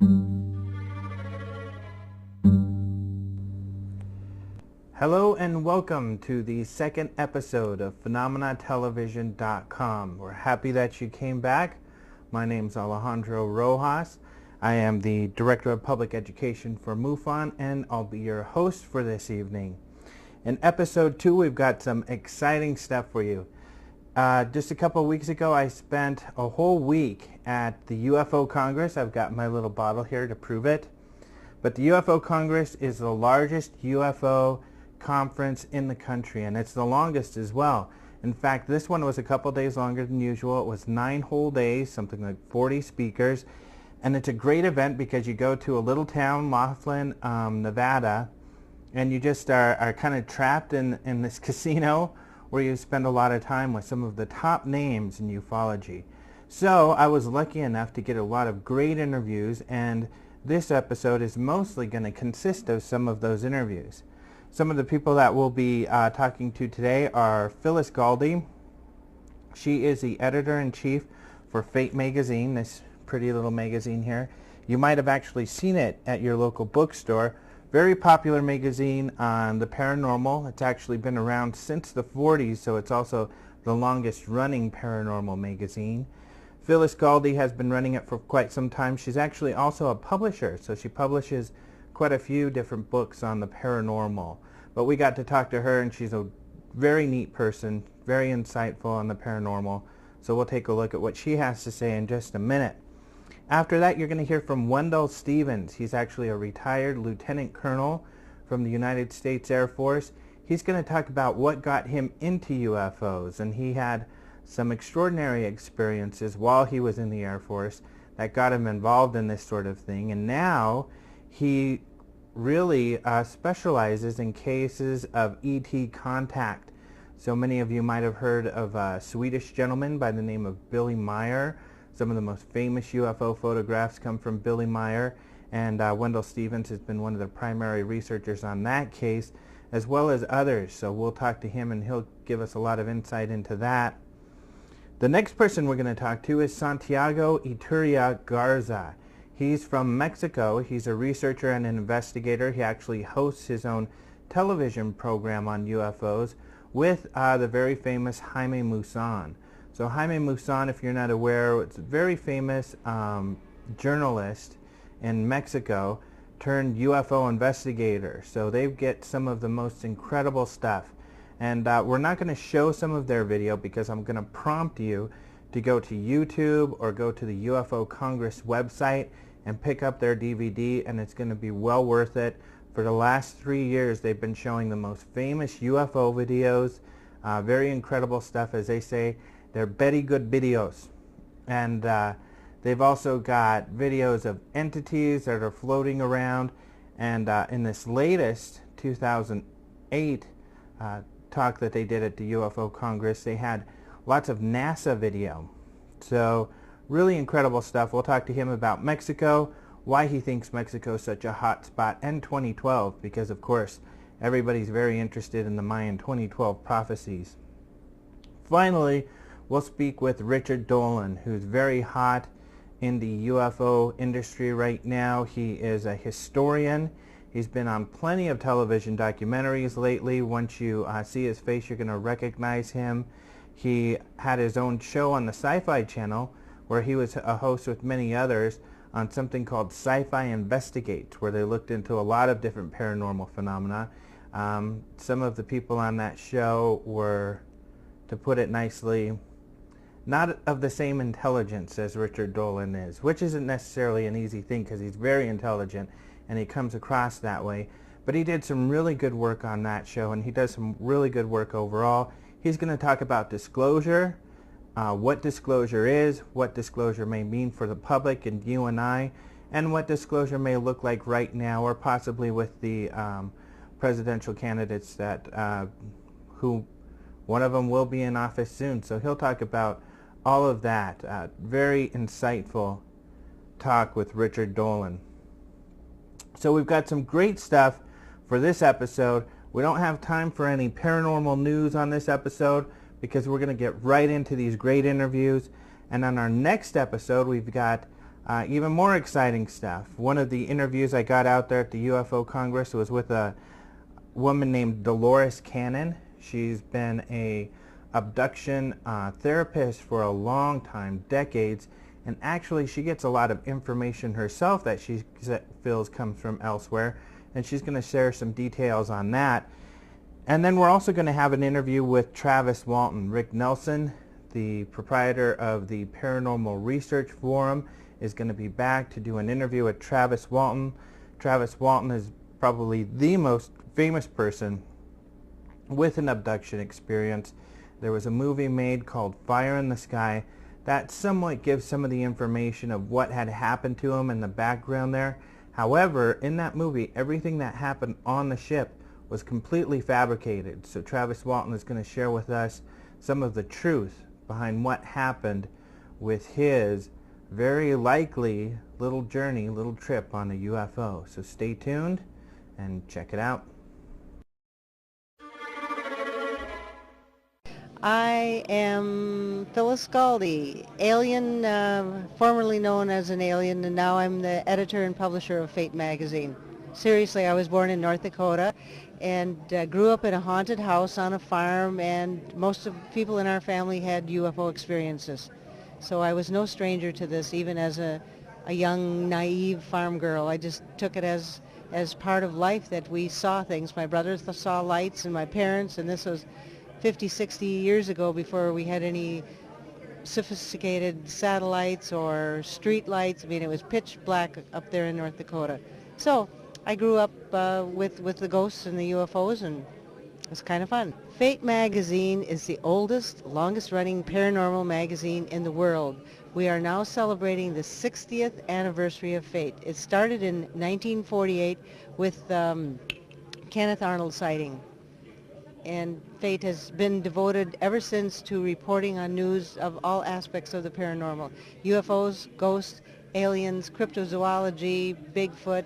Hello and welcome to the second episode of PhenomenaTelevision.com. We're happy that you came back. My name's Alejandro Rojas. I am the Director of Public Education for MUFON, and I'll be your host for this evening. In episode 2, we've got some exciting stuff for you. Just a couple of weeks ago, I spent a whole week at the UFO Congress. I've got my little bottle here to prove it. But the UFO Congress is the largest UFO conference in the country, and it's the longest as well. In fact, this one was a couple days longer than usual. It was 9 whole days, something like 40 speakers, and it's a great event because you go to a little town, Laughlin, Nevada, and you just are kind of trapped in this casino where you spend a lot of time with some of the top names in ufology. So I was lucky enough to get a lot of great interviews, and this episode is mostly going to consist of some of those interviews. Some of the people that we'll be talking to today are Phyllis Galdi. She is the editor-in-chief for Fate magazine, this pretty little magazine here. You might have actually seen it at your local bookstore. Very popular magazine on the paranormal. It's actually been around since the 40s, so it's also the longest running paranormal magazine. Phyllis Galdi has been running it for quite some time. She's actually also a publisher, so she publishes quite a few different books on the paranormal. But we got to talk to her, and she's a very neat person, very insightful on the paranormal. So we'll take a look at what she has to say in just a minute. After that, you're going to hear from Wendell Stevens. He's actually a retired lieutenant colonel from the United States Air Force. He's going to talk about what got him into UFOs, and he had some extraordinary experiences while he was in the Air Force that got him involved in this sort of thing. And now he really specializes in cases of ET contact. So many of you might have heard of a Swedish gentleman by the name of Billy Meier. Some of the most famous UFO photographs come from Billy Meier, and Wendell Stevens has been one of the primary researchers on that case, as well as others. So we'll talk to him, and he'll give us a lot of insight into that. The next person we're going to talk to is Santiago Iturria Garza. He's from Mexico. He's a researcher and an investigator. He actually hosts his own television program on UFOs with the very famous Jaime Maussan. So Jaime Maussan, if you're not aware, it's a very famous journalist in Mexico turned UFO investigator. So they get some of the most incredible stuff. And we're not going to show some of their video because I'm going to prompt you to go to YouTube or go to the UFO Congress website and pick up their DVD, and it's going to be well worth it. For the last 3 years, they've been showing the most famous UFO videos, very incredible stuff, as they say. They're very good videos. And they've also got videos of entities that are floating around. And in this latest 2008 talk that they did at the UFO Congress, they had lots of NASA video. So really incredible stuff. We'll talk to him about Mexico, why he thinks Mexico is such a hot spot, and 2012, because of course everybody's very interested in the Mayan 2012 prophecies. Finally, we'll speak with Richard Dolan, who's very hot in the UFO industry right now. He is a historian. He's been on plenty of television documentaries lately. Once you see his face, you're going to recognize him. He had his own show on the Sci-Fi Channel where he was a host with many others on something called Sci-Fi Investigates, where they looked into a lot of different paranormal phenomena. Some of the people on that show were, to put it nicely, not of the same intelligence as Richard Dolan is, which isn't necessarily an easy thing because he's very intelligent and he comes across that way. But he did some really good work on that show, and he does some really good work overall. He's going to talk about disclosure, what disclosure is, what disclosure may mean for the public and you and I, and what disclosure may look like right now, or possibly with the presidential candidates that who one of them will be in office soon. So he'll talk about all of that. Very insightful talk with Richard Dolan. So we've got some great stuff for this episode. We don't have time for any paranormal news on this episode because we're going to get right into these great interviews. And on our next episode, we've got Even more exciting stuff. One of the interviews I got out there at the UFO Congress was with a woman named Dolores Cannon. She's been a abduction therapist for a long time, decades, and actually she gets a lot of information herself that she feels comes from elsewhere, and she's going to share some details on that. And then we're also going to have an interview with Travis Walton. Rick Nelson, the proprietor of the Paranormal Research Forum, is going to be back to do an interview with Travis Walton. Travis Walton is probably the most famous person with an abduction experience. There was a movie made called Fire in the Sky that somewhat gives some of the information of what had happened to him in the background there. However, in that movie, everything that happened on the ship was completely fabricated. So Travis Walton is going to share with us some of the truth behind what happened with his very likely little journey, little trip on a UFO. So stay tuned and check it out. I am Phyllis Galdi, alien, formerly known as an alien, and now I'm the editor and publisher of Fate magazine. Seriously, I was born in North Dakota and grew up in a haunted house on a farm, and most of the people in our family had UFO experiences. So I was no stranger to this, even as a young, naive farm girl. I just took it as part of life that we saw things. My brothers saw lights, and my parents, and this was 50, 60 years ago before we had any sophisticated satellites or street lights. I mean, it was pitch black up there in North Dakota. So I grew up with the ghosts and the UFOs, and it was kind of fun. Fate magazine is the oldest, longest running paranormal magazine in the world. We are now celebrating the 60th anniversary of Fate. It started in 1948 with Kenneth Arnold sighting. And Fate has been devoted ever since to reporting on news of all aspects of the paranormal. UFOs, ghosts, aliens, cryptozoology, Bigfoot,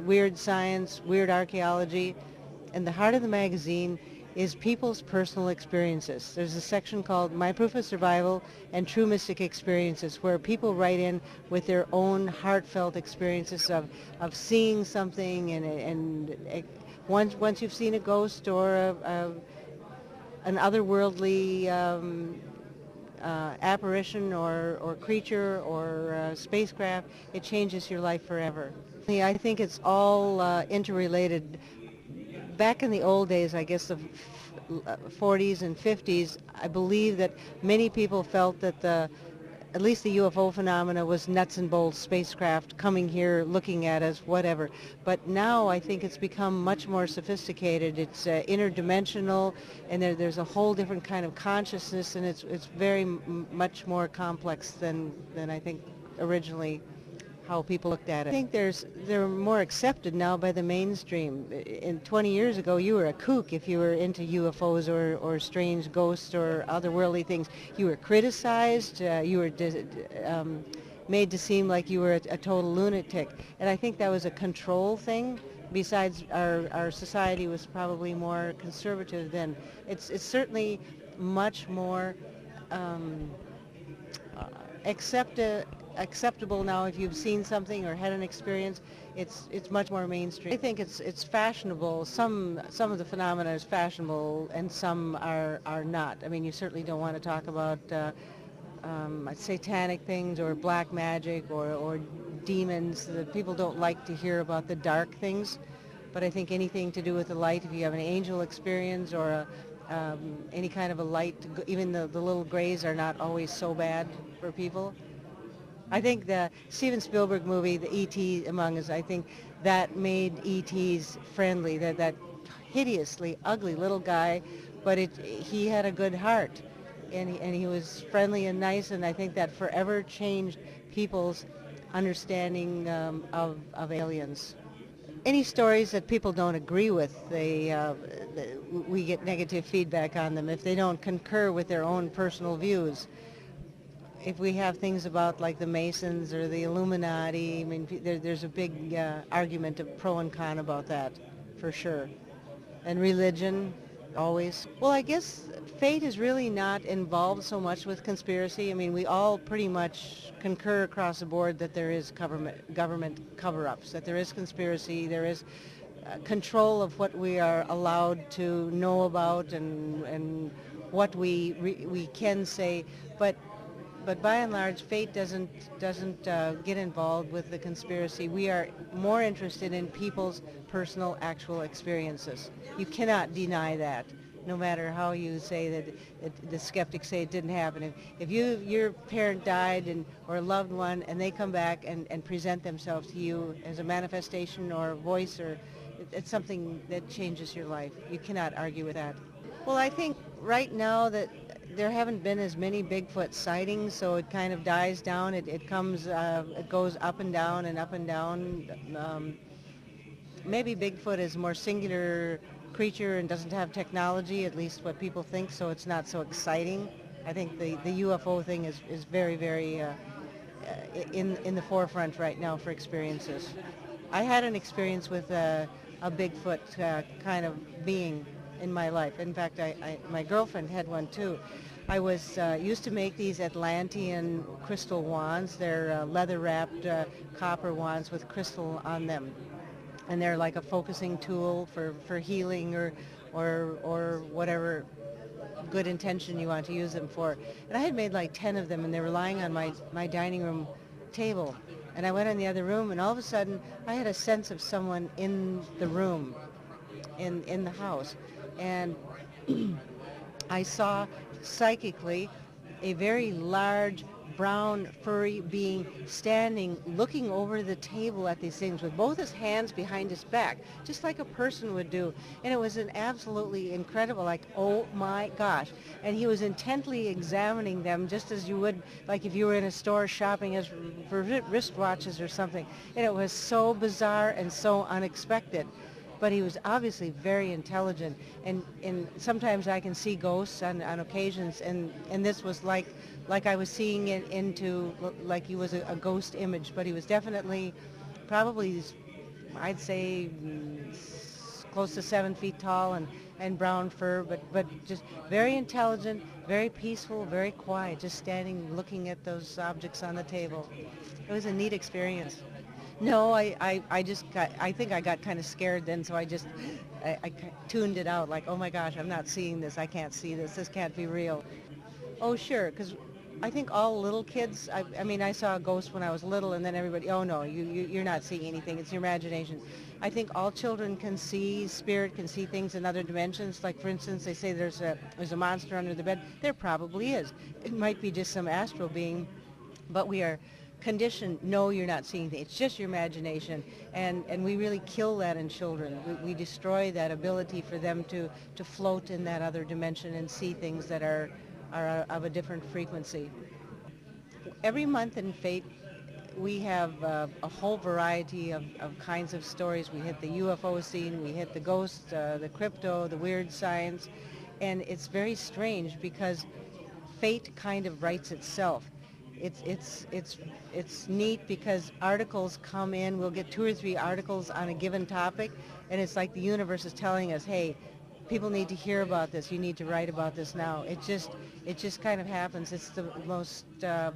weird science, weird archaeology. And the heart of the magazine is people's personal experiences. There's a section called My Proof of Survival and True Mystic Experiences, where people write in with their own heartfelt experiences of seeing something, and once you've seen a ghost or an otherworldly apparition or creature or spacecraft, it changes your life forever. I think it's all interrelated. Back in the old days, I guess the 40s and 50s, I believe that many people felt that at least the UFO phenomena was nuts and bolts spacecraft coming here, looking at us, whatever. But now I think it's become much more sophisticated. It's interdimensional, and there's a whole different kind of consciousness, and it's very much more complex than I think originally how people looked at it. I think they're more accepted now by the mainstream. 20 years ago, you were a kook if you were into UFOs or strange ghosts or otherworldly things. You were criticized. You were made to seem like you were a total lunatic. And I think that was a control thing. Besides, our society was probably more conservative then. It's certainly much more acceptable now. If you've seen something or had an experience, it's much more mainstream. I think it's fashionable. Some of the phenomena is fashionable, and some are not. I mean, you certainly don't want to talk about satanic things or black magic or demons. The people don't like to hear about the dark things, but I think anything to do with the light, if you have an angel experience or any kind of a light, even the little grays are not always so bad for people. I think the Steven Spielberg movie, the E.T. Among Us, I think that made E.T.'s friendly, that hideously ugly little guy, but he had a good heart, and he was friendly and nice, and I think that forever changed people's understanding of aliens. Any stories that people don't agree with, we get negative feedback on them if they don't concur with their own personal views. If we have things about like the Masons or the Illuminati, I mean, there's a big argument of pro and con about that, for sure. And religion, always. Well, I guess fate is really not involved so much with conspiracy. I mean, we all pretty much concur across the board that there is government cover-ups, that there is conspiracy, there is control of what we are allowed to know about and what we can say, but by and large, fate doesn't get involved with the conspiracy. We are more interested in people's personal, actual experiences. You cannot deny that, no matter how you say that the skeptics say it didn't happen. If your parent died or a loved one, and they come back and present themselves to you as a manifestation or a voice, or it's something that changes your life. You cannot argue with that. Well, I think right now that there haven't been as many Bigfoot sightings, so it kind of dies down. It goes up and down and up and down. Maybe Bigfoot is a more singular creature and doesn't have technology, at least what people think, so it's not so exciting. I think the UFO thing is very, very in the forefront right now for experiences. I had an experience with a Bigfoot kind of being in my life. In fact, my girlfriend had one too. I was used to make these Atlantean crystal wands. They're leather-wrapped copper wands with crystal on them, and they're like a focusing tool for healing or whatever good intention you want to use them for. And I had made like 10 of them, and they were lying on my dining room table. And I went in the other room, and all of a sudden I had a sense of someone in the room, in the house. And I saw psychically a very large brown furry being standing looking over the table at these things with both his hands behind his back, just like a person would do. And it was an absolutely incredible, like, oh my gosh. And he was intently examining them just as you would like if you were in a store shopping as for wristwatches or something. And it was so bizarre and so unexpected. But he was obviously very intelligent, and sometimes I can see ghosts on occasions, and this was like I was seeing it into, like he was a ghost image, but he was definitely probably, I'd say, close to 7 feet tall and brown fur, but just very intelligent, very peaceful, very quiet, just standing looking at those objects on the table. It was a neat experience. No, I think I got kind of scared then, so I tuned it out, like, oh my gosh, I'm not seeing this, I can't see this can't be real. Oh sure, because I think all little kids, I mean, I saw a ghost when I was little, and then everybody, oh no, you're not seeing anything, it's your imagination. I think all children can see spirit, can see things in other dimensions. Like, for instance, they say there's a monster under the bed. There probably is. It might be just some astral being, but we are conditioned, no, you're not seeing things. It's just your imagination, and we really kill that in children. We destroy that ability for them to float in that other dimension and see things that are of a different frequency. Every month in Fate, we have a whole variety of kinds of stories. We hit the UFO scene, we hit the ghost, the crypto, the weird science, and it's very strange because Fate kind of writes itself. It's neat because articles come in. We'll get 2 or 3 articles on a given topic, and it's like the universe is telling us, hey, people need to hear about this. You need to write about this now. It just kind of happens. It's the most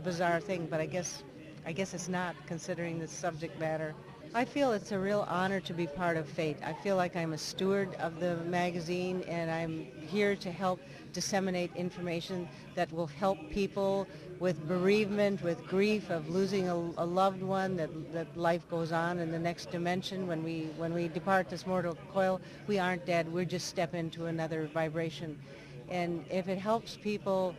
bizarre thing, but I guess it's not, considering the subject matter. I feel it's a real honor to be part of Fate. I feel like I'm a steward of the magazine, and I'm here to help disseminate information that will help people with bereavement, with grief of losing a loved one, that life goes on in the next dimension. When we depart this mortal coil, we aren't dead. We just step into another vibration. And if it helps people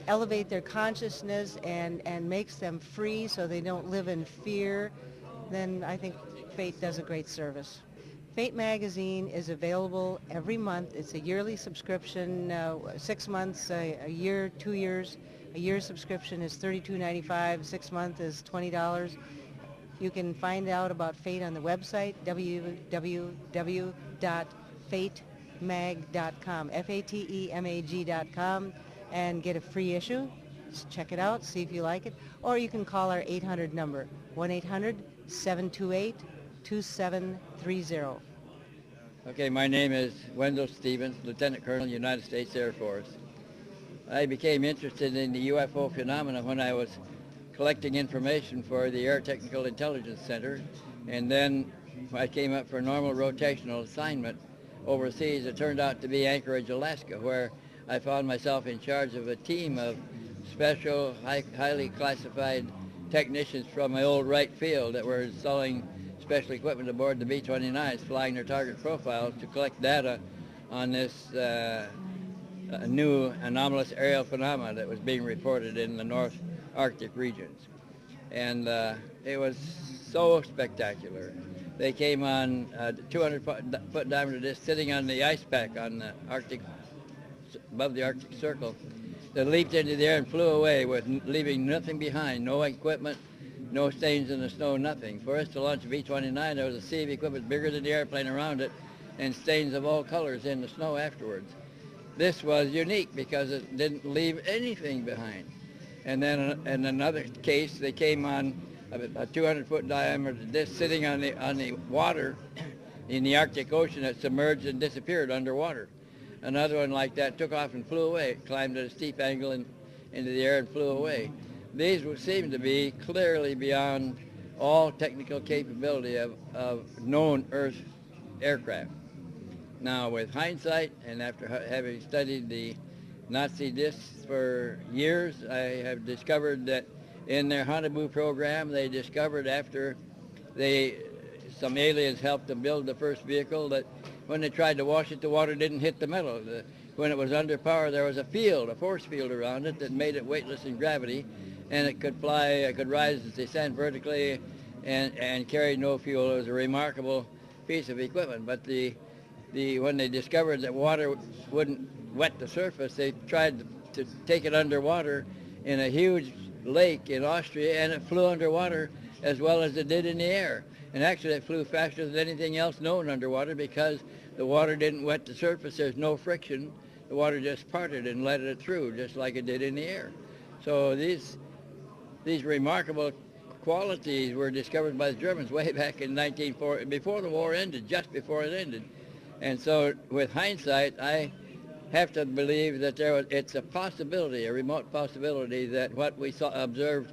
elevate their consciousness and makes them free so they don't live in fear, then I think Fate does a great service. Fate magazine is available every month. It's a yearly subscription, 6 months, a year, 2 years. A year subscription is $32.95. 6 months is $20. You can find out about Fate on the website, www.fatemag.com, FATEMAG.com, and get a free issue. Just check it out, see if you like it. Or you can call our 800 number, 1-800-728-2730. Okay, my name is Wendell Stevens, Lieutenant Colonel, United States Air Force. I became interested in the UFO phenomena when I was collecting information for the Air Technical Intelligence Center, and then I came up for a normal rotational assignment overseas. It turned out to be Anchorage, Alaska, where I found myself in charge of a team of special, highly classified technicians from my old Wright Field that were installing special equipment aboard the B-29s, flying their target profiles to collect data on this new anomalous aerial phenomena that was being reported in the North Arctic regions. And it was so spectacular. They came on 200-foot diameter disc sitting on the ice pack on the Arctic, above the Arctic Circle, that leaped into the air and flew away with leaving nothing behind, no equipment, no stains in the snow, nothing. For us to launch a B-29, there was a sea of equipment bigger than the airplane around it and stains of all colors in the snow afterwards. This was unique because it didn't leave anything behind. And then in another case, they came on a 200-foot diameter disc sitting on the water in the Arctic Ocean that submerged and disappeared underwater. Another one like that took off and flew away. It climbed at a steep angle into the air and flew away. These would seem to be clearly beyond all technical capability of known Earth aircraft. Now, with hindsight, and after having studied the Nazi discs for years, I have discovered that in their Haunebu program, they discovered after some aliens helped them build the first vehicle that when they tried to wash it, the water didn't hit the metal. When it was under power, there was a force field around it that made it weightless in gravity, and it could fly, it could rise and descend vertically and carry no fuel. It was a remarkable piece of equipment. But when they discovered that water wouldn't wet the surface, they tried to take it underwater in a huge lake in Austria, and it flew underwater as well as it did in the air. And actually it flew faster than anything else known underwater because the water didn't wet the surface. There's no friction. The water just parted and let it through just like it did in the air. So these remarkable qualities were discovered by the Germans way back in 1940, before the war ended, just before it ended. And so with hindsight, I have to believe that it's a possibility, a remote possibility, that what we observed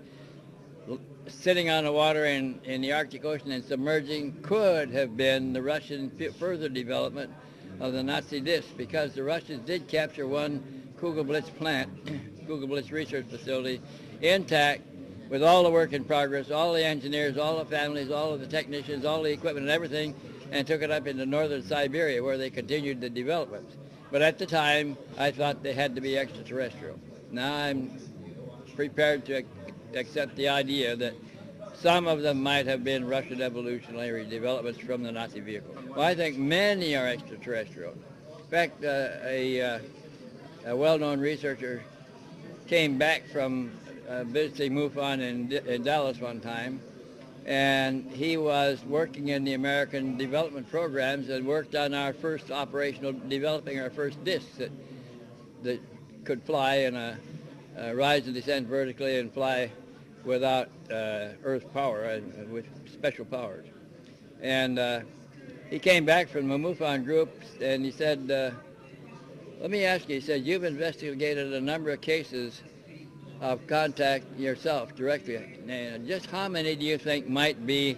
sitting on the water in the Arctic Ocean and submerging could have been the Russian further development of the Nazi disc, because the Russians did capture one Kugelblitz plant, Kugelblitz research facility, intact, with all the work in progress, all the engineers, all the families, all of the technicians, all the equipment and everything, and took it up into northern Siberia where they continued the development. But at the time, I thought they had to be extraterrestrial. Now I'm prepared to accept the idea that some of them might have been Russian evolutionary developments from the Nazi vehicle. Well, I think many are extraterrestrial. In fact, a well-known researcher came back from visiting MUFON in Dallas one time, and he was working in the American development programs and worked on our first developing our first discs that could fly in a rise and descend vertically and fly without Earth power and with special powers. And he came back from the MUFON group and he said, let me ask you, he said, you've investigated a number of cases of contact yourself directly. And just how many do you think might be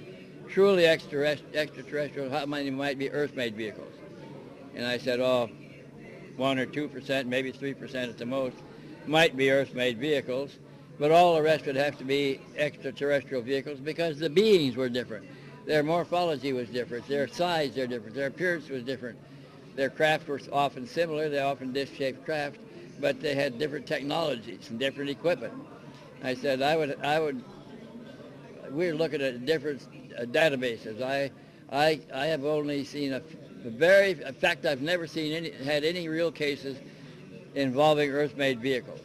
truly extraterrestrial? How many might be Earth-made vehicles? And I said, oh, 1 or 2%, maybe 3% at the most, might be Earth-made vehicles, but all the rest would have to be extraterrestrial vehicles because the beings were different. Their morphology was different, their size was different, their appearance was different. Their craft were often similar, they're often disc-shaped craft, but they had different technologies and different equipment. I said, we're looking at different databases. I have only seen in fact, I've never had any real cases involving Earth-made vehicles.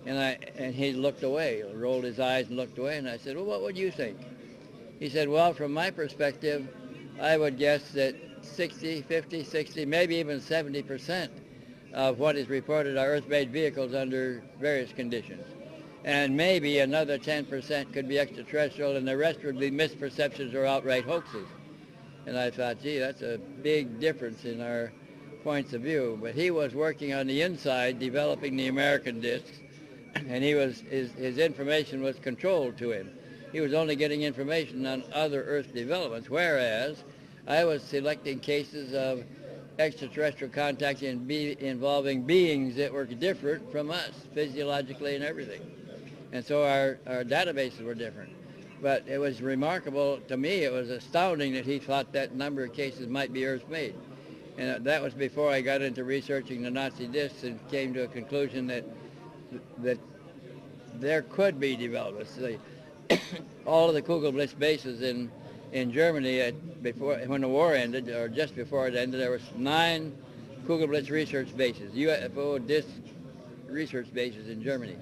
And he looked away, rolled his eyes and looked away, and I said, well, what would you think? He said, well, from my perspective, I would guess that 60, 50, 60, maybe even 70% of what is reported are Earth-made vehicles under various conditions. And maybe another 10% could be extraterrestrial, and the rest would be misperceptions or outright hoaxes. And I thought, gee, that's a big difference in our points of view. But he was working on the inside, developing the American discs, and his information was controlled to him. He was only getting information on other Earth developments, whereas I was selecting cases of extraterrestrial contact involving beings that were different from us, physiologically and everything. And so our databases were different. But it was remarkable, to me, it was astounding that he thought that number of cases might be Earth-made. And that was before I got into researching the Nazi discs and came to a conclusion that there could be developments. All of the Kugelblitz bases in Germany when the war ended, or just before it ended, there was 9 Kugelblitz research bases, UFO disc research bases in Germany.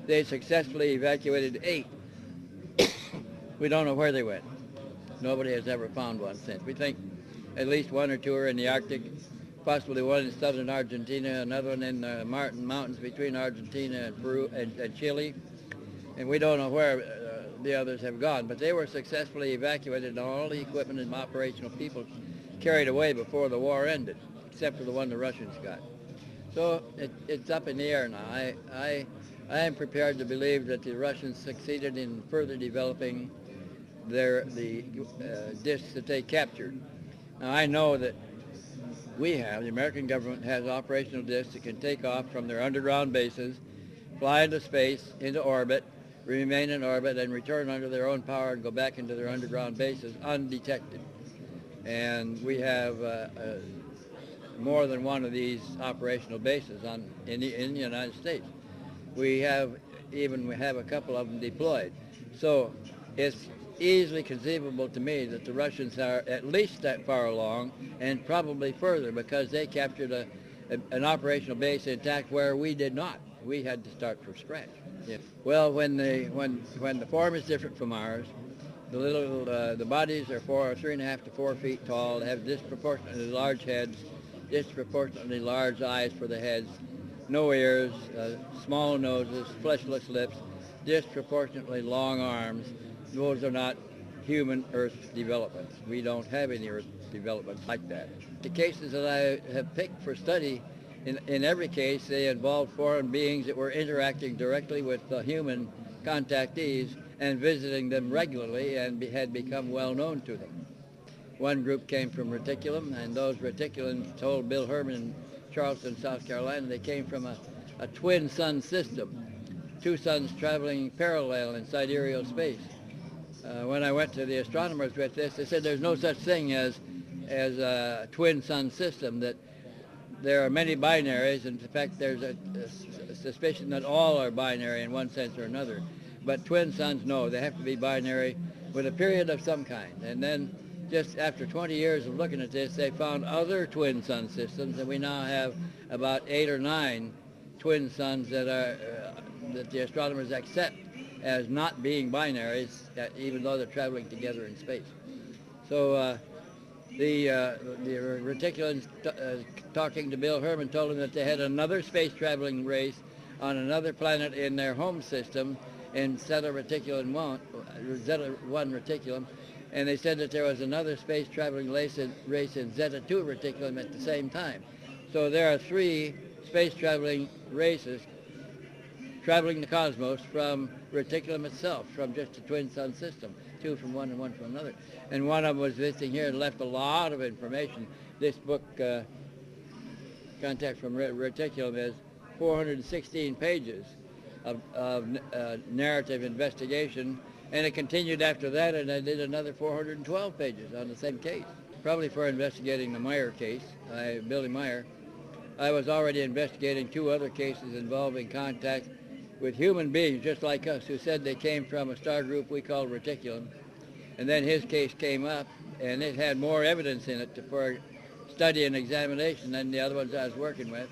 They successfully evacuated 8. We don't know where they went. Nobody has ever found one since. We think at least 1 or 2 are in the Arctic, possibly one in southern Argentina, another one in the Martin Mountains between Argentina and Peru and Chile. And we don't know where the others have gone, but they were successfully evacuated and all the equipment and operational people carried away before the war ended, except for the one the Russians got. So it's up in the air now. I am prepared to believe that the Russians succeeded in further developing the discs that they captured. Now I know that the American government has operational discs that can take off from their underground bases, fly into space, into orbit, remain in orbit, and return under their own power and go back into their underground bases undetected. And we have more than one of these operational bases in the United States. We have a couple of them deployed. So it's easily conceivable to me that the Russians are at least that far along and probably further, because they captured an operational base intact where we did not. We had to start from scratch. Yeah. Well, when the form is different from ours, the bodies are 3.5 to 4 feet tall. They have disproportionately large heads, disproportionately large eyes for the heads, no ears, small noses, fleshless lips, disproportionately long arms. Those are not human Earth developments. We don't have any Earth developments like that. The cases that I have picked for study, in every case, they involved foreign beings that were interacting directly with the human contactees and visiting them regularly and had become well known to them. One group came from Reticulum, and those Reticulans told Bill Herman in Charleston, South Carolina, they came from a twin sun system, 2 suns traveling parallel in sidereal space. When I went to the astronomers with this, they said there's no such thing as a twin sun system, that there are many binaries, and in fact there's a suspicion that all are binary in one sense or another. But twin suns, no, they have to be binary with a period of some kind. And then just after 20 years of looking at this, they found other twin sun systems, and we now have about 8 or 9 twin suns that the astronomers accept as not being binaries, even though they're traveling together in space. So the Reticulans talking to Bill Herman told him that they had another space traveling race on another planet in their home system in Zeta Reticulum 1, Zeta 1 Reticulum, and they said that there was another space traveling race in Zeta 2 Reticulum at the same time. So there are 3 space traveling races traveling the cosmos from Reticulum itself, from just a twin sun system, 2 from one and 1 from another. And one of them was visiting here and left a lot of information. This book, Contact from Reticulum, has 416 pages of narrative investigation, and it continued after that, and I did another 412 pages on the same case. Probably for investigating the Meyer case, Billy Meyer. I was already investigating 2 other cases involving contact with human beings just like us, who said they came from a star group we called Reticulum. And then his case came up, and it had more evidence in it for study and examination than the other ones I was working with.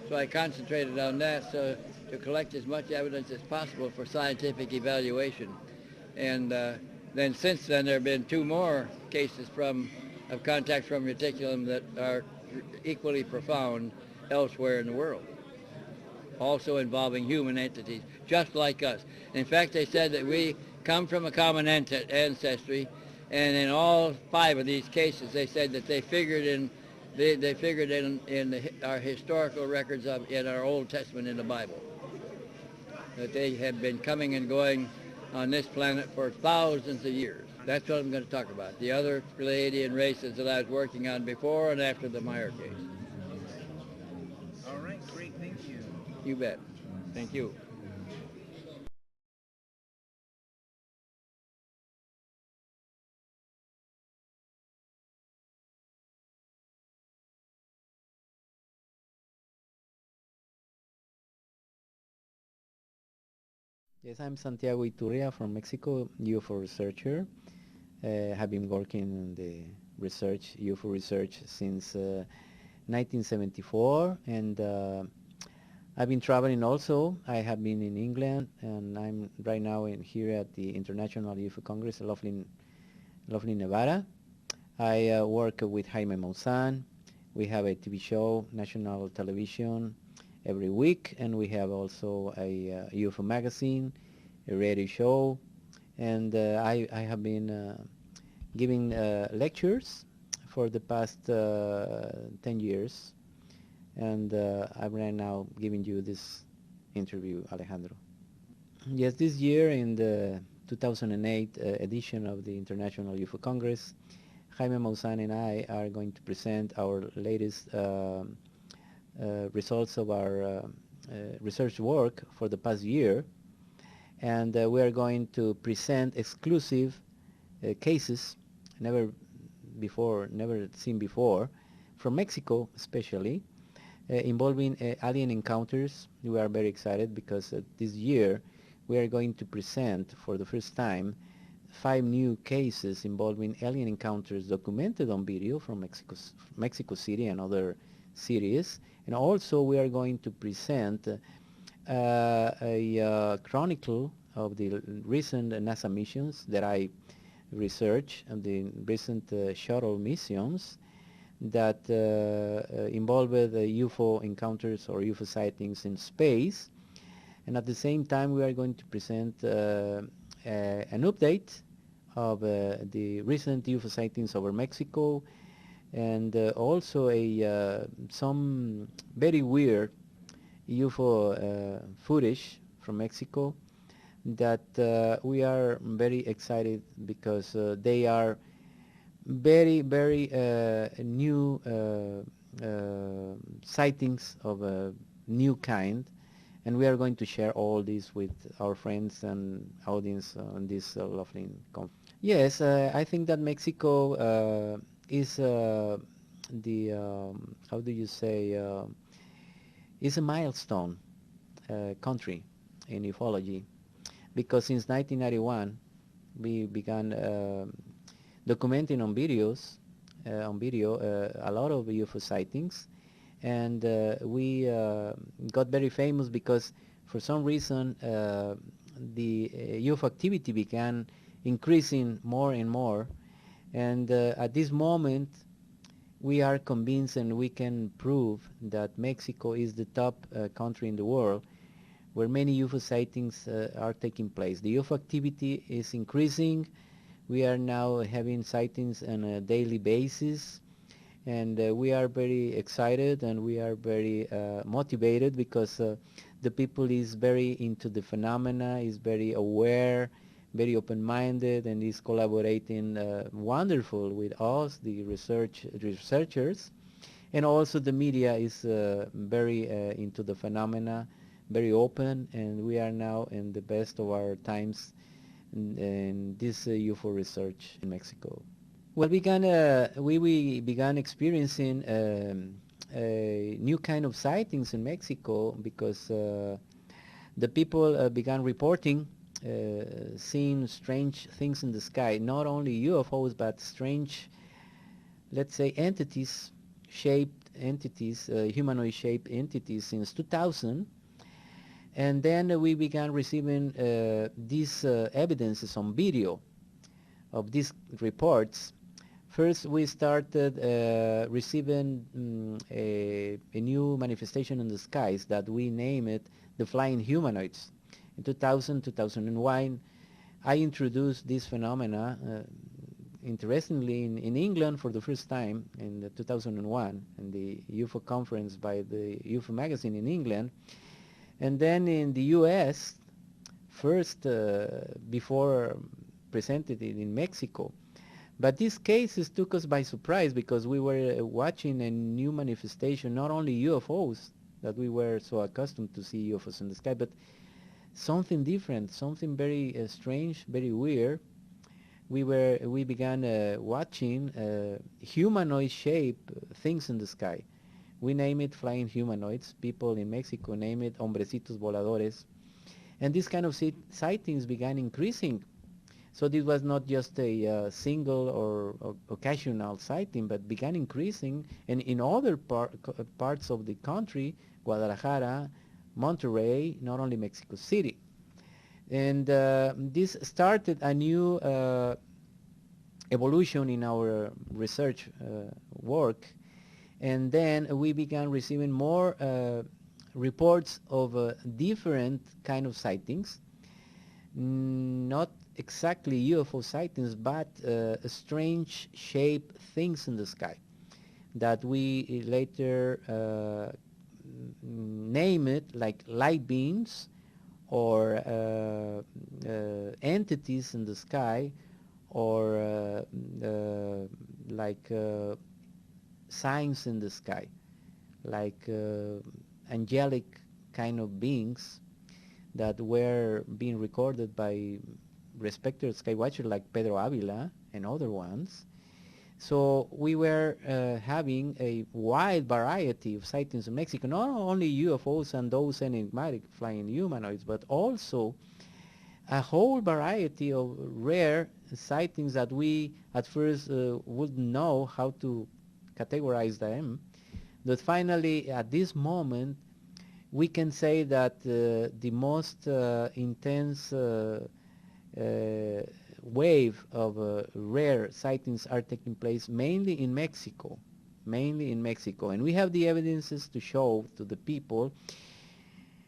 So I concentrated on that to collect as much evidence as possible for scientific evaluation. And then since then there have been 2 more cases of contact from Reticulum that are equally profound elsewhere in the world, also involving human entities, just like us. In fact, they said that we come from a common ancestry, And in all 5 of these cases, they said that they figured in our historical records in our Old Testament in the Bible, that they have been coming and going on this planet for thousands of years. That's what I'm going to talk about. The other Pleiadian races that I was working on before and after the Meyer case. All right, great, thank you. You bet. Thank you. Yes, I'm Santiago Iturria from Mexico, UFO researcher. Have been working in the UFO research since 1974, and I've been traveling also. I have been in England, and I'm right now here at the International UFO Congress in Laughlin, Nevada. I work with Jaime Maussan. We have a TV show, national television, every week, and we have also a UFO magazine, a radio show, and I have been giving lectures for the past 10 years, and I'm right now giving you this interview, Alejandro. Yes, this year in the 2008 edition of the International UFO Congress, Jaime Maussan and I are going to present our latest results of our research work for the past year, and we are going to present exclusive cases never seen before, from Mexico especially, involving alien encounters. We are very excited because this year we are going to present for the first time 5 new cases involving alien encounters documented on video from Mexico City and other cities. And also we are going to present a chronicle of the recent NASA missions that I researched, and the recent shuttle missions that involved UFO encounters or UFO sightings in space. And at the same time we are going to present an update of the recent UFO sightings over Mexico, and also some very weird UFO footage from Mexico that we are very excited because they are very, very new sightings of a new kind, and we are going to share all this with our friends and audience on this lovely conference. Yes, I think that Mexico is how do you say, is a milestone country in ufology, because since 1991 we began documenting on video a lot of UFO sightings, and we got very famous because for some reason the UFO activity began increasing more and more, and at this moment we are convinced and we can prove that Mexico is the top country in the world where many UFO sightings are taking place. The UFO activity is increasing. We are now having sightings on a daily basis, and we are very excited and we are very motivated because the people is very into the phenomena, is very aware, very open-minded, and is collaborating wonderful with us, the researchers, and also the media is very into the phenomena, very open, and we are now in the best of our times in this UFO research in Mexico. Well, we began experiencing a new kind of sightings in Mexico because the people began reporting seeing strange things in the sky, not only UFOs but strange, let's say, humanoid shaped entities since 2000. And then we began receiving these evidences on video of these reports. First we started receiving a new manifestation in the skies that we name it the flying humanoids. In 2000, 2001, I introduced this phenomena interestingly, in England for the first time in the 2001, in the UFO conference by the UFO magazine in England, and then in the U.S., first before presented it in Mexico. But these cases took us by surprise because we were watching a new manifestation, not only UFOs, that we were so accustomed to see UFOs in the sky, but something different, something very strange, very weird. We began watching humanoid-shaped things in the sky. We name it flying humanoids. People in Mexico name it hombrecitos voladores. And these kind of sightings began increasing. So this was not just a single or occasional sighting, but began increasing. And in other parts of the country, Guadalajara, Monterrey, not only Mexico City. And this started a new evolution in our research work. And then we began receiving more reports of different kind of sightings, not exactly UFO sightings, but strange shaped things in the sky that we later name it like light beams or entities in the sky, or like signs in the sky, like angelic kind of beings that were being recorded by respected sky watchers like Pedro Avila and other ones. So we were having a wide variety of sightings in Mexico, not only UFOs and those enigmatic flying humanoids, but also a whole variety of rare sightings that we at first wouldn't know how to categorize them. But finally, at this moment, we can say that the most intense wave of rare sightings are taking place mainly in Mexico, and we have the evidences to show to the people,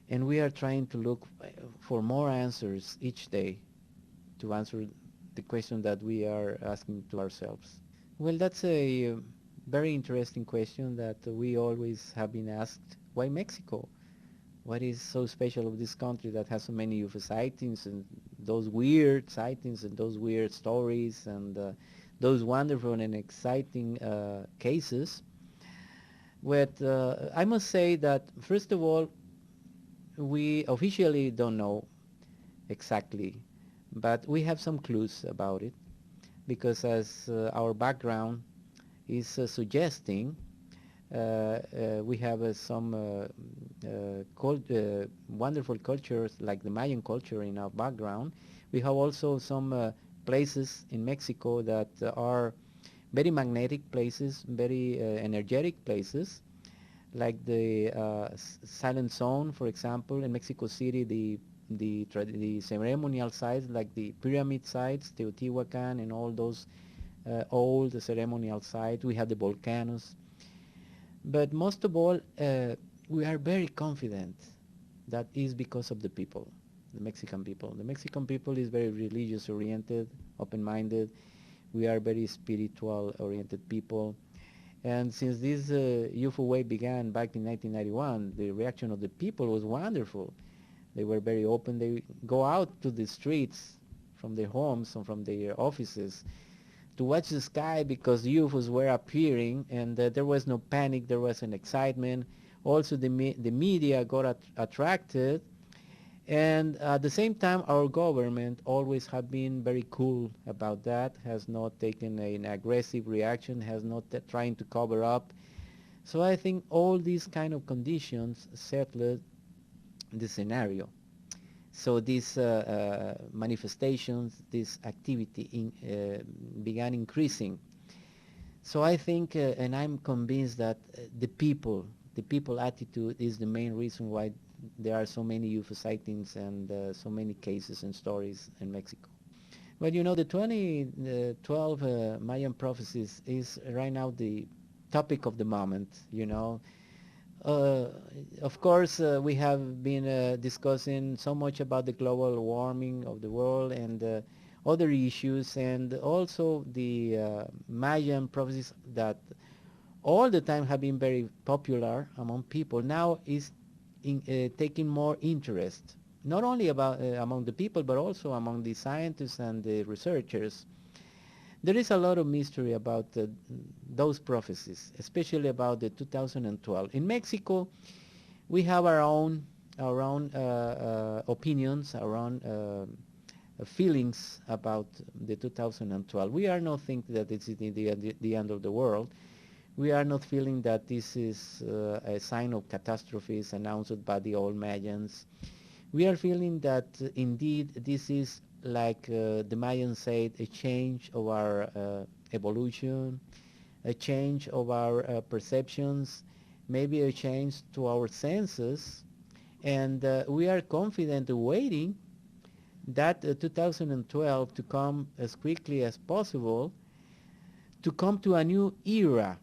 and we are trying to look for more answers each day to answer the question that we are asking to ourselves. Well, that's a very interesting question that we always have been asked. Why Mexico? What is so special of this country that has so many UFO sightings and those weird sightings and those weird stories and those wonderful and exciting cases? But I must say that, first of all, we officially don't know exactly, but we have some clues about it, because as our background is suggesting, we have some wonderful cultures like the Mayan culture in our background. We have also some places in Mexico that are very magnetic places, very energetic places, like the Silent Zone, for example, in Mexico City, the ceremonial sites like the pyramid sites, Teotihuacan, and all those old ceremonial sites. We have the volcanoes. But most of all, we are very confident that is because of the people, the Mexican people. The Mexican people is very religious oriented, open-minded. We are very spiritual oriented people. And since this UFO wave began back in 1991, the reaction of the people was wonderful. They were very open. They go out to the streets from their homes and from their offices to watch the sky because UFOs were appearing, and there was no panic, there was an excitement. Also the media got attracted, and at the same time our government always have been very cool about that, has not taken an aggressive reaction, has not trying to cover up. So I think all these kind of conditions settled the scenario. So these manifestations, this activity began increasing. So I think, and I'm convinced that the people attitude is the main reason why there are so many UFO sightings and so many cases and stories in Mexico. But you know, the 2012 Mayan prophecies is right now the topic of the moment, you know. Of course, we have been discussing so much about the global warming of the world, and other issues, and also the Mayan prophecies that all the time have been very popular among people, now is taking more interest, not only about among the people, but also among the scientists and the researchers. There is a lot of mystery about those prophecies, especially about the 2012. In Mexico, we have our own opinions, our own feelings about the 2012. We are not thinking that it's the end of the world. We are not feeling that this is a sign of catastrophes announced by the old Mayans. We are feeling that indeed this is, like the Mayans said, a change of our evolution, a change of our perceptions, maybe a change to our senses, and we are confident waiting that 2012 to come as quickly as possible, to come to a new era.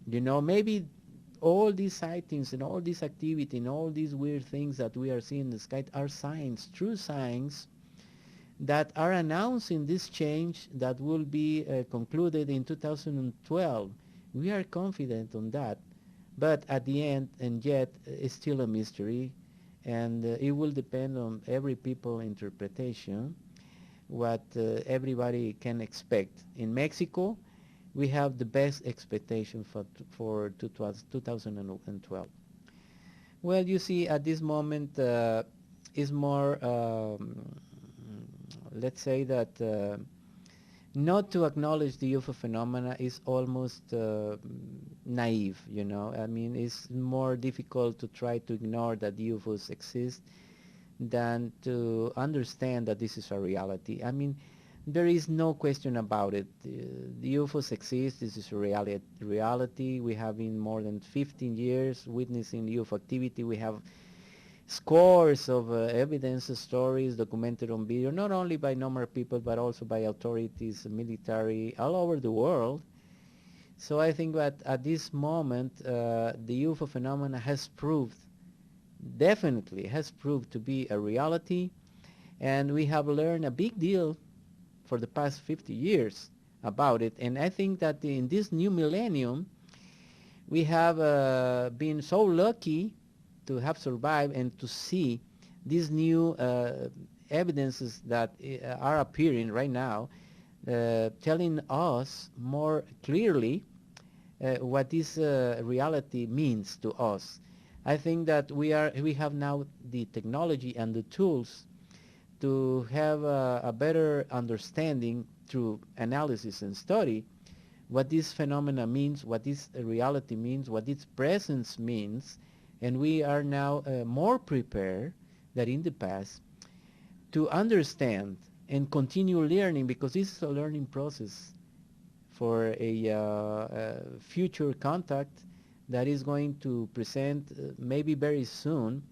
You know, maybe all these sightings and all this activity and all these weird things that we are seeing in the sky are signs, true signs, that are announcing this change that will be concluded in 2012. We are confident on that, but at the end, and yet, it's still a mystery, and it will depend on every people's interpretation, what everybody can expect. In Mexico, we have the best expectation for 2012. Well, you see, at this moment is more, let's say that not to acknowledge the UFO phenomena is almost naive, you know. I mean, it's more difficult to try to ignore that UFOs exist than to understand that this is a reality. I mean, there is no question about it. The UFOs exist. This is a reality. We have been more than 15 years witnessing UFO activity. We have scores of evidence stories documented on video, not only by normal people, but also by authorities, military, all over the world. So I think that at this moment, the UFO phenomena has proved, definitely has proved to be a reality, and we have learned a big deal for the past 50 years about it. And I think that in this new millennium, we have been so lucky to have survived and to see these new evidences that are appearing right now, telling us more clearly what this reality means to us. I think that we have now the technology and the tools to have a better understanding through analysis and study what this phenomena means, what this reality means, what its presence means, and we are now more prepared than in the past to understand and continue learning, because this is a learning process for a future contact that is going to present maybe very soon,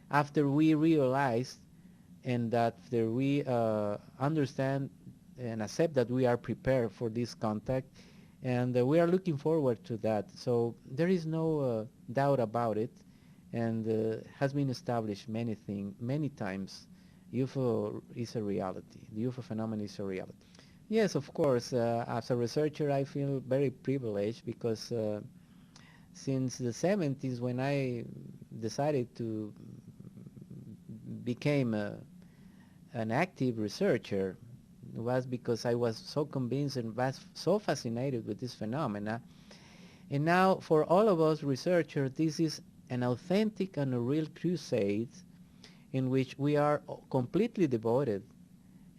after we realize and after we understand and accept that we are prepared for this contact, and we are looking forward to that. So there is no doubt about it, and has been established many times. UFO is a reality. The UFO phenomenon is a reality. Yes, of course. As a researcher, I feel very privileged because since the 70s, when I decided to become an active researcher, was because I was so convinced and was so fascinated with this phenomena. And now, for all of us researchers, this is an authentic and a real crusade in which we are completely devoted,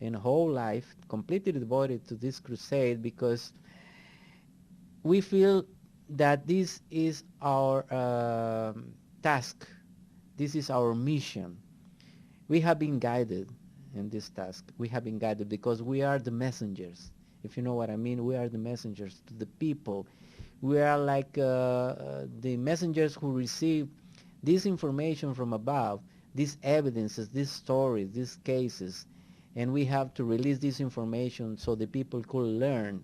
in whole life, completely devoted to this crusade, because we feel that this is our task, this is our mission. We have been guided in this task. We have been guided because we are the messengers. If you know what I mean, we are the messengers to the people. We are like the messengers who receive this information from above, these evidences, these stories, these cases, and we have to release this information so the people could learn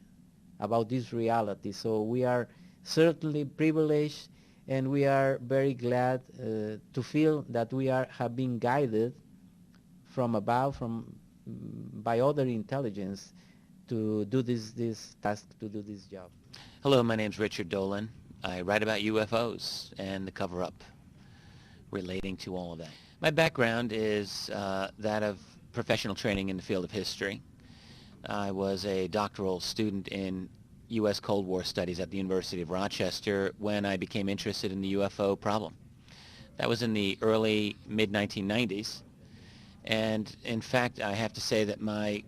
about this reality. So we are certainly privileged, and we are very glad to feel that we have been guided from above, from by other intelligence to do this task, to do this job. Hello, my name's Richard Dolan. I write about UFOs and the cover-up relating to all of that. My background is that of professional training in the field of history. I was a doctoral student in U.S. Cold War studies at the University of Rochester when I became interested in the UFO problem. That was in the early, mid-1990s. And in fact, I have to say that my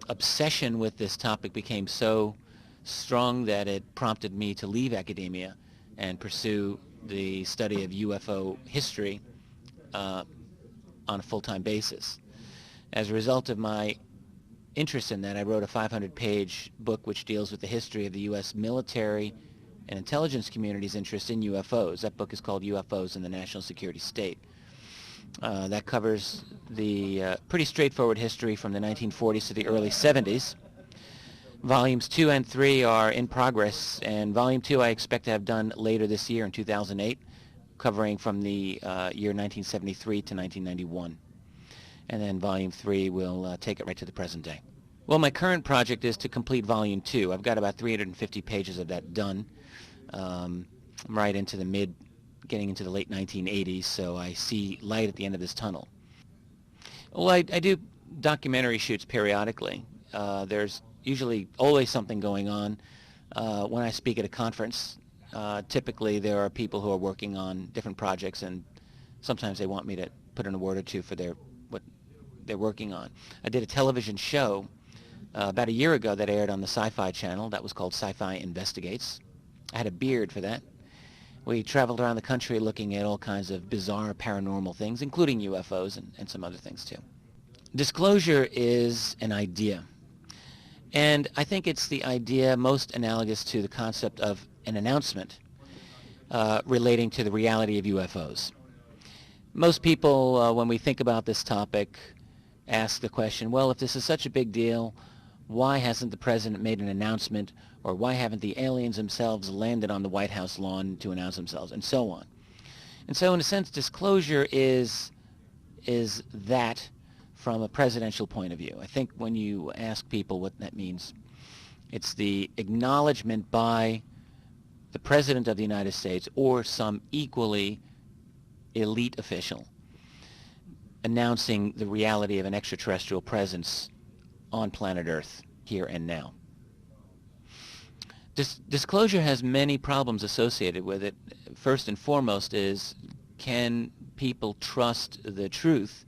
obsession with this topic became so strong that it prompted me to leave academia and pursue the study of UFO history on a full-time basis. As a result of my interest in that, I wrote a 500-page book which deals with the history of the U.S. military and intelligence community's interest in UFOs. That book is called UFOs in the National Security State. That covers the pretty straightforward history from the 1940s to the early 70s. Volumes 2 and 3 are in progress, and Volume 2 I expect to have done later this year in 2008, covering from the year 1973 to 1991. And then Volume 3 will take it right to the present day. Well, my current project is to complete Volume 2. I've got about 350 pages of that done. I'm right into getting into the late 1980s, so I see light at the end of this tunnel. Well, I do documentary shoots periodically. There's usually always something going on. When I speak at a conference, typically there are people who are working on different projects, and sometimes they want me to put in a word or two for what they're working on. I did a television show about a year ago that aired on the Sci-Fi Channel. That was called Sci-Fi Investigates. I had a beard for that. We traveled around the country looking at all kinds of bizarre paranormal things, including UFOs and some other things too. Disclosure is an idea. And I think it's the idea most analogous to the concept of an announcement relating to the reality of UFOs. Most people, when we think about this topic, ask the question, well, if this is such a big deal, why hasn't the president made an announcement, or why haven't the aliens themselves landed on the White House lawn to announce themselves, and so on. And so in a sense, disclosure is that from a presidential point of view. I think when you ask people what that means, it's the acknowledgement by the President of the United States or some equally elite official announcing the reality of an extraterrestrial presence on planet Earth, here and now. Disclosure has many problems associated with it. First and foremost is, can people trust the truth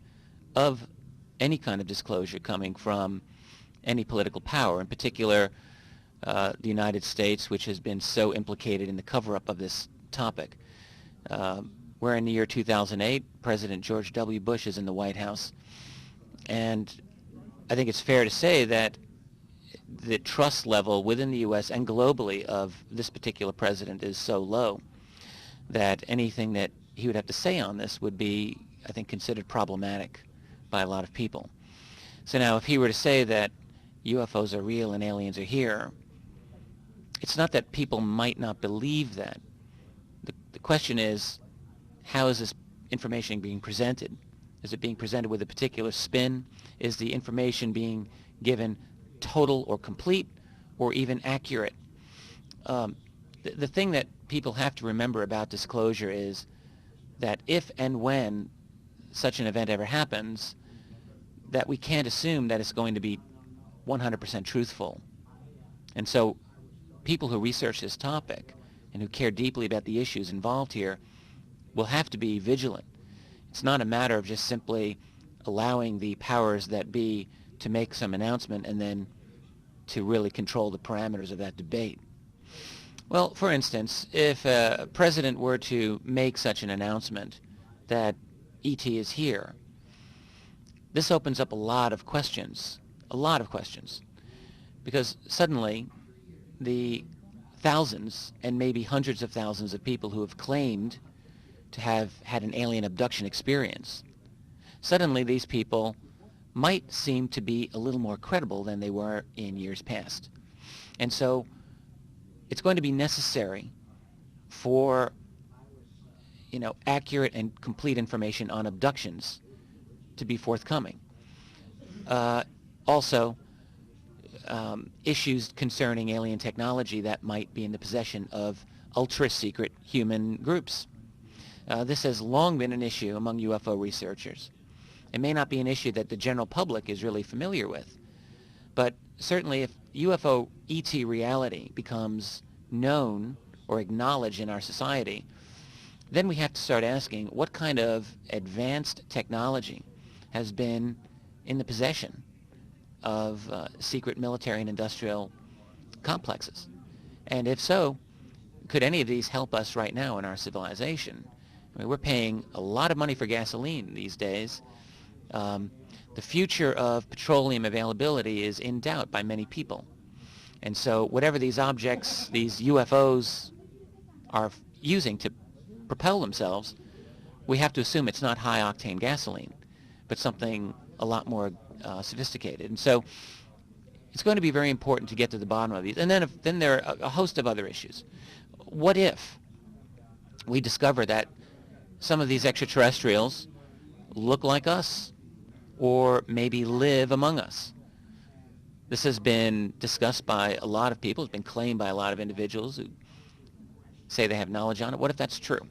of any kind of disclosure coming from any political power, in particular the United States, which has been so implicated in the cover-up of this topic. We're in the year 2008. President George W. Bush is in the White House. And I think it's fair to say that the trust level within the U.S. and globally of this particular president is so low that anything that he would have to say on this would be, I think, considered problematic by a lot of people. So now if he were to say that UFOs are real and aliens are here, it's not that people might not believe that. The question is, how is this information being presented? Is it being presented with a particular spin? Is the information being given total or complete or even accurate? The thing that people have to remember about disclosure is that if and when such an event ever happens, that we can't assume that it's going to be 100% truthful. And so people who research this topic and who care deeply about the issues involved here will have to be vigilant. It's not a matter of just simply allowing the powers that be to make some announcement and then to really control the parameters of that debate. Well, for instance, if a president were to make such an announcement that ET is here, this opens up a lot of questions, because suddenly the thousands and maybe hundreds of thousands of people who have claimed to have had an alien abduction experience, suddenly these people might seem to be a little more credible than they were in years past. And so it's going to be necessary for, accurate and complete information on abductions to be forthcoming. Also, issues concerning alien technology that might be in the possession of ultra-secret human groups. This has long been an issue among UFO researchers. It may not be an issue that the general public is really familiar with, but certainly if UFO ET reality becomes known or acknowledged in our society, then we have to start asking what kind of advanced technology has been in the possession of secret military and industrial complexes. And if so, could any of these help us right now in our civilization? I mean, we're paying a lot of money for gasoline these days. The future of petroleum availability is in doubt by many people. And so whatever these objects, these UFOs, are using to propel themselves, we have to assume it's not high-octane gasoline, but something a lot more sophisticated. And so it's going to be very important to get to the bottom of these. And then there are a host of other issues. What if we discover that some of these extraterrestrials look like us, or maybe live among us? This has been discussed by a lot of people. It's been claimed by a lot of individuals who say they have knowledge on it. What if that's true?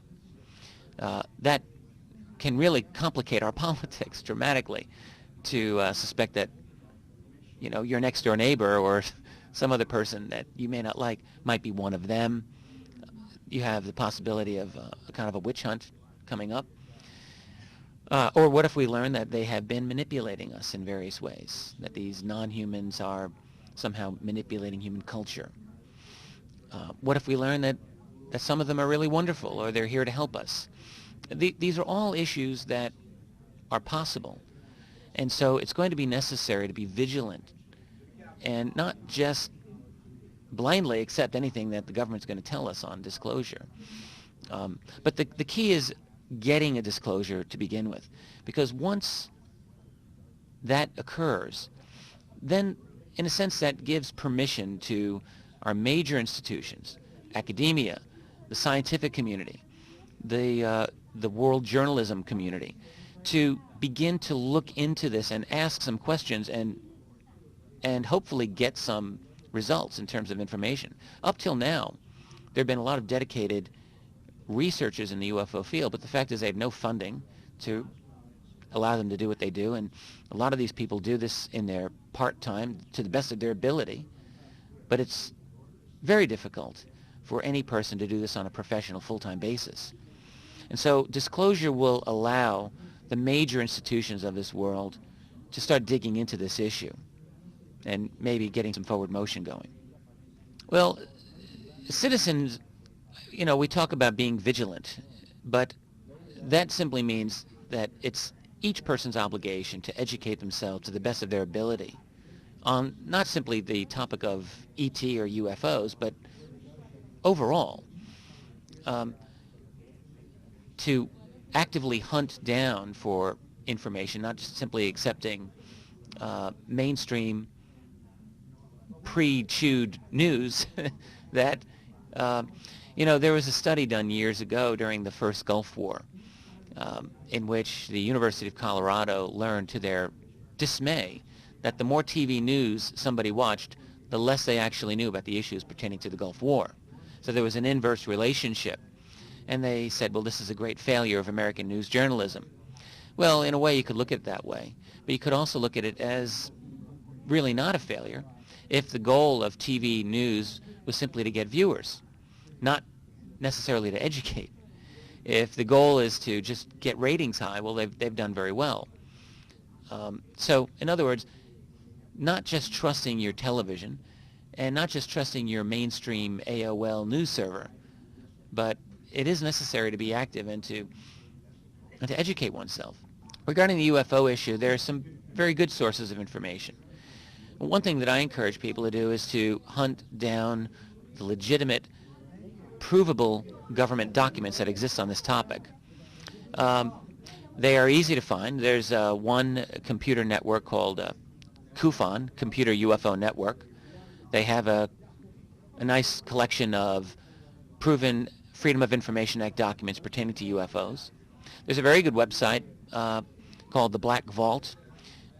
That can really complicate our politics dramatically, to suspect that, you know, your next door neighbor or some other person that you may not like might be one of them. You have the possibility of a kind of a witch hunt coming up. Or what if we learn that they have been manipulating us in various ways, that these non-humans are somehow manipulating human culture? What if we learn that some of them are really wonderful, or they're here to help us? These are all issues that are possible. And so it's going to be necessary to be vigilant and not just blindly accept anything that the government's going to tell us on disclosure. But the key is getting a disclosure to begin with, because once that occurs, then in a sense that gives permission to our major institutions, academia, the scientific community, the world journalism community, to begin to look into this and ask some questions and hopefully get some results in terms of information. Up till now, there have been a lot of dedicated researchers in the UFO field, but the fact is they have no funding to allow them to do what they do, and a lot of these people do this in their part-time to the best of their ability, but it's very difficult for any person to do this on a professional full-time basis. And so disclosure will allow the major institutions of this world to start digging into this issue and maybe getting some forward motion going. Well, citizens, you know, we talk about being vigilant, but that simply means that it's each person's obligation to educate themselves to the best of their ability on not simply the topic of ET or UFOs, but overall, to actively hunt down for information, not just simply accepting mainstream pre-chewed news that, you know, there was a study done years ago during the first Gulf War in which the University of Colorado learned to their dismay that the more TV news somebody watched, the less they actually knew about the issues pertaining to the Gulf War. So there was an inverse relationship. And they said, well, this is a great failure of American news journalism. Well, in a way, you could look at it that way. But you could also look at it as really not a failure if the goal of TV news was simply to get viewers, not necessarily to educate. If the goal is to just get ratings high, well, they've done very well. So, in other words, not just trusting your television and not just trusting your mainstream AOL news server, but it is necessary to be active and to educate oneself. Regarding the UFO issue, there are some very good sources of information. One thing that I encourage people to do is to hunt down the legitimate, provable government documents that exist on this topic. They are easy to find. There's one computer network called CUFON, Computer UFO Network. They have a nice collection of proven Freedom of Information Act documents pertaining to UFOs. There's a very good website called the Black Vault,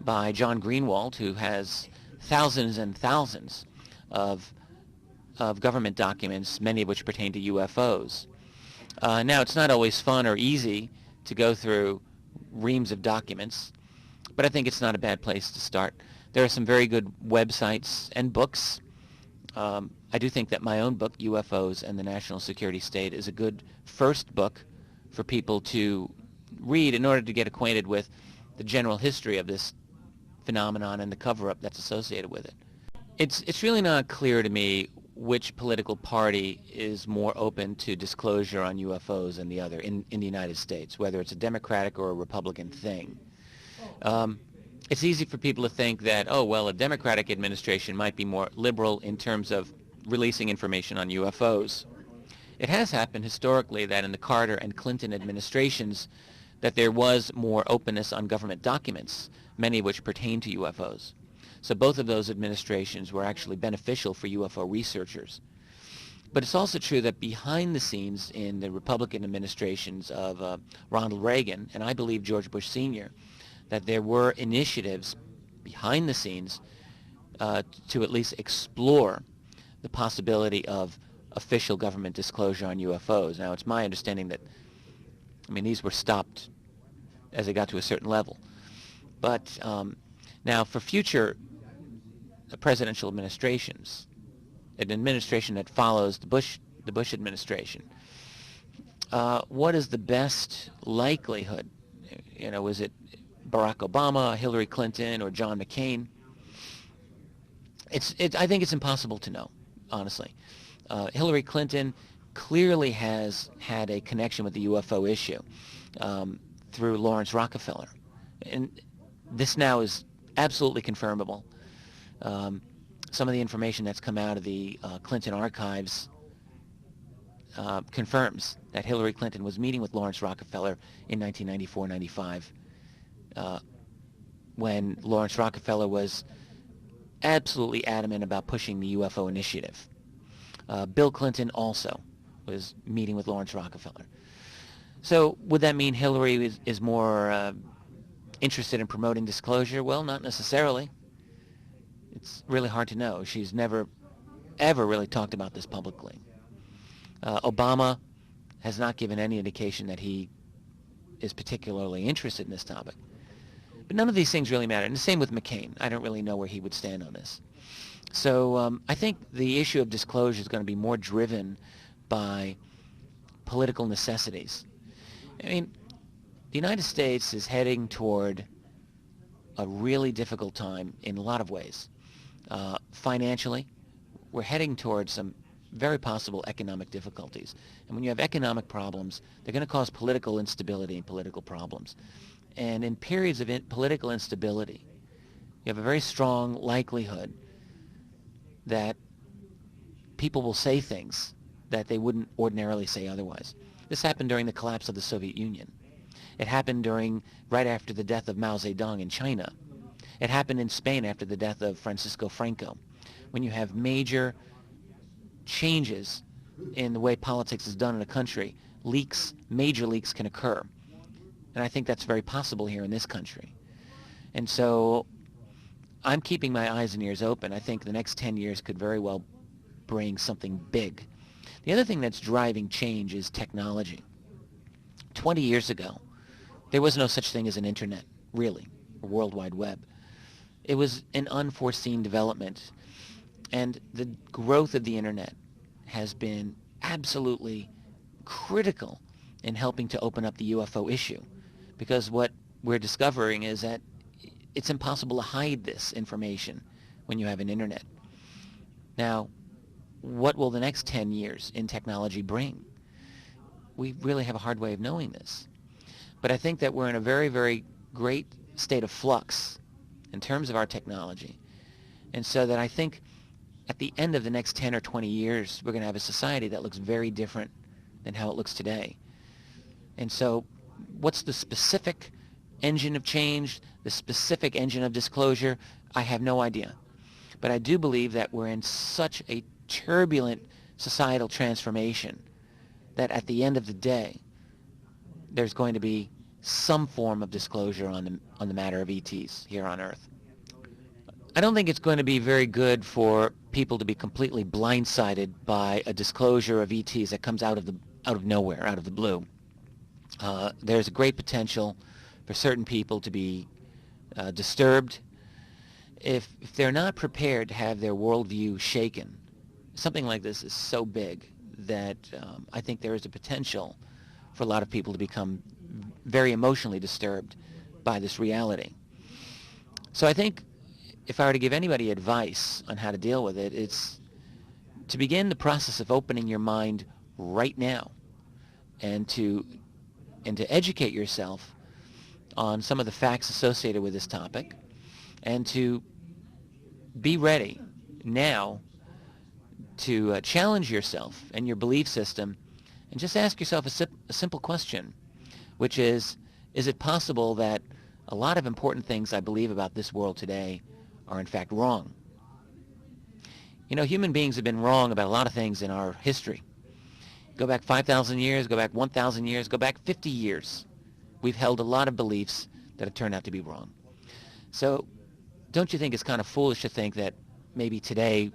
by John Greenwald, who has thousands and thousands of government documents, many of which pertain to UFOs. Now, it's not always fun or easy to go through reams of documents, but I think it's not a bad place to start. There are some very good websites and books. I do think that my own book, UFOs and the National Security State, is a good first book for people to read in order to get acquainted with the general history of this phenomenon and the cover-up that's associated with it. It's really not clear to me which political party is more open to disclosure on UFOs than the other in the United States, whether it's a Democratic or a Republican thing. It's easy for people to think that, oh, well, a Democratic administration might be more liberal in terms of releasing information on UFOs. It has happened historically that in the Carter and Clinton administrations that there was more openness on government documents, many of which pertain to UFOs. So both of those administrations were actually beneficial for UFO researchers. But it's also true that behind the scenes in the Republican administrations of Ronald Reagan, and I believe George Bush Sr., that there were initiatives behind the scenes to at least explore the possibility of official government disclosure on UFOs. Now, it's my understanding that, these were stopped as they got to a certain level. But now for future presidential administrations, an administration that follows the Bush administration, what is the best likelihood? Is it Barack Obama, Hillary Clinton, or John McCain? I think it's impossible to know, honestly. Hillary Clinton clearly has had a connection with the UFO issue through Lawrence Rockefeller. And this now is absolutely confirmable. Some of the information that's come out of the Clinton archives confirms that Hillary Clinton was meeting with Lawrence Rockefeller in 1994-95 when Lawrence Rockefeller was absolutely adamant about pushing the UFO initiative. Bill Clinton also was meeting with Lawrence Rockefeller. So would that mean Hillary is more interested in promoting disclosure? Well, not necessarily. It's really hard to know. She's never, ever really talked about this publicly. Obama has not given any indication that he is particularly interested in this topic. But none of these things really matter. And the same with McCain. I don't really know where he would stand on this. So I think the issue of disclosure is going to be more driven by political necessities. The United States is heading toward a really difficult time in a lot of ways. Financially, we're heading towards some very possible economic difficulties. And when you have economic problems, they're going to cause political instability and political problems. And in periods of political instability, you have a very strong likelihood that people will say things that they wouldn't ordinarily say otherwise. This happened during the collapse of the Soviet Union. It happened right after the death of Mao Zedong in China. It happened in Spain after the death of Francisco Franco. When you have major changes in the way politics is done in a country, major leaks can occur. And I think that's very possible here in this country. And so I'm keeping my eyes and ears open. I think the next 10 years could very well bring something big. The other thing that's driving change is technology. 20 years ago, there was no such thing as an internet, really, or World Wide Web. It was an unforeseen development. And the growth of the internet has been absolutely critical in helping to open up the UFO issue. Because what we're discovering is that it's impossible to hide this information when you have an internet. Now, what will the next 10 years in technology bring? We really have a hard way of knowing this. But I think that we're in a very, very great state of flux in terms of our technology. And so that I think at the end of the next 10 or 20 years, we're going to have a society that looks very different than how it looks today. And so what's the specific engine of change, the specific engine of disclosure? I have no idea. But I do believe that we're in such a turbulent societal transformation that at the end of the day, there's going to be some form of disclosure on the matter of ETs here on Earth. I don't think it's going to be very good for people to be completely blindsided by a disclosure of ETs that comes out of nowhere, out of the blue. There's a great potential for certain people to be disturbed if they're not prepared to have their worldview shaken. Something like this is so big that I think there is a potential for a lot of people to become very emotionally disturbed by this reality. So I think if I were to give anybody advice on how to deal with it, it's to begin the process of opening your mind right now and to educate yourself on some of the facts associated with this topic, and to be ready now to challenge yourself and your belief system, and just ask yourself a simple question, which is it possible that a lot of important things I believe about this world today are in fact wrong? You know, human beings have been wrong about a lot of things in our history. Go back 5,000 years, go back 1,000 years, go back 50 years. We've held a lot of beliefs that have turned out to be wrong. So don't you think it's kind of foolish to think that maybe today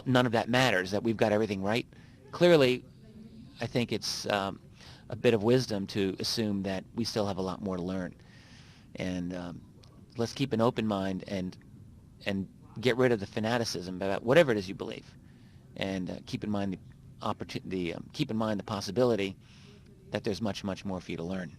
none of that matters, that we've got everything right? Clearly, I think it's a bit of wisdom to assume that we still have a lot more to learn. And let's keep an open mind and get rid of the fanaticism about whatever it is you believe, and keep in mind the possibility that there's much, much more for you to learn.